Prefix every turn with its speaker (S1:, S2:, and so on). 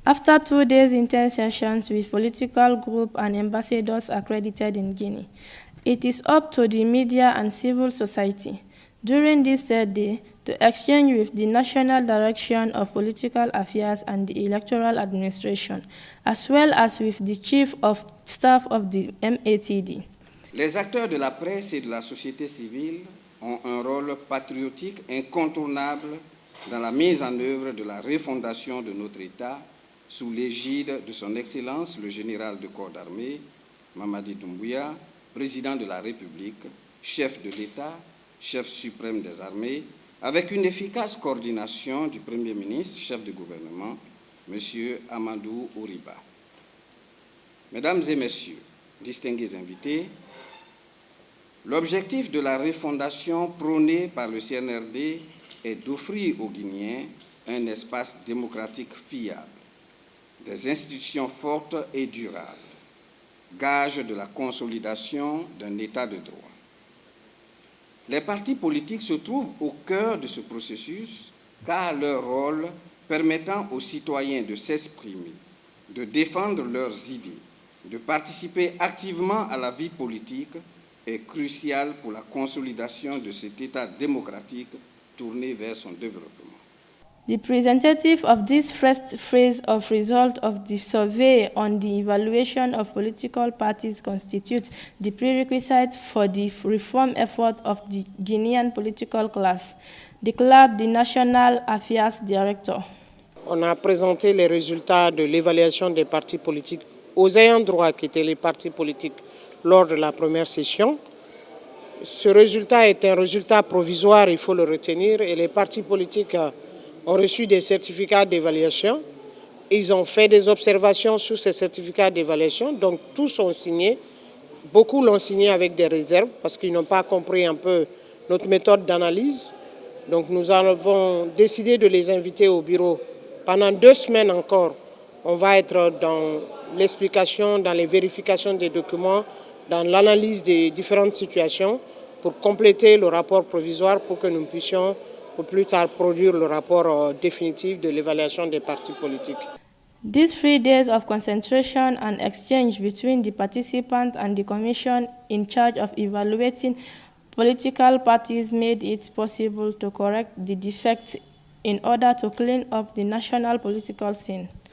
S1: After 2 days intense sessions with political groups and ambassadors accredited in Guinea, it is up to the media and civil society during this third day to exchange with the National Direction of Political Affairs and the Electoral Administration, as well as with the Chief of Staff of the MATD.
S2: Les acteurs de la presse et de la société civile ont un rôle patriotique incontournable dans la mise en œuvre de la refondation de notre État sous l'égide de son Excellence le général de corps d'armée, Mamadi Doumbouya, président de la République, chef de l'État, chef suprême des armées, avec une efficace coordination du Premier ministre, chef de gouvernement, M. Amadou Ouriba. Mesdames et Messieurs, distingués invités, l'objectif de la refondation prônée par le CNRD est d'offrir aux Guinéens un espace démocratique fiable, des institutions fortes et durables, gage de la consolidation d'un État de droit. Les partis politiques se trouvent au cœur de ce processus car leur rôle permettant aux citoyens de s'exprimer, de défendre leurs idées, de participer activement à la vie politique est crucial pour la consolidation de cet État démocratique tourné vers son développement.
S1: The representative of this first phase of result of the survey on the evaluation of political parties constitutes the prerequisite for the reform effort of the Guinean political class, declared the National Affairs Director.
S3: On a présenté les résultats de l'évaluation des partis politiques aux ayants droit qui étaient les partis politiques lors de la première session. Ce résultat est un résultat provisoire, il faut le retenir, et les partis politiques ont reçu des certificats d'évaluation. Ils ont fait des observations sur ces certificats d'évaluation, donc tous ont signé. Beaucoup l'ont signé avec des réserves parce qu'ils n'ont pas compris un peu notre méthode d'analyse. Donc nous avons décidé de les inviter au bureau. Pendant 2 semaines encore, on va être dans l'explication, dans les vérifications des documents, dans l'analyse des différentes situations pour compléter le rapport provisoire pour que nous puissions pour plus tard produire le rapport définitif de l'évaluation des partis politiques.
S1: These 3 days of concentration and exchange between the participants and the commission in charge of evaluating political parties made it possible to correct the defects in order to clean up the national political scene.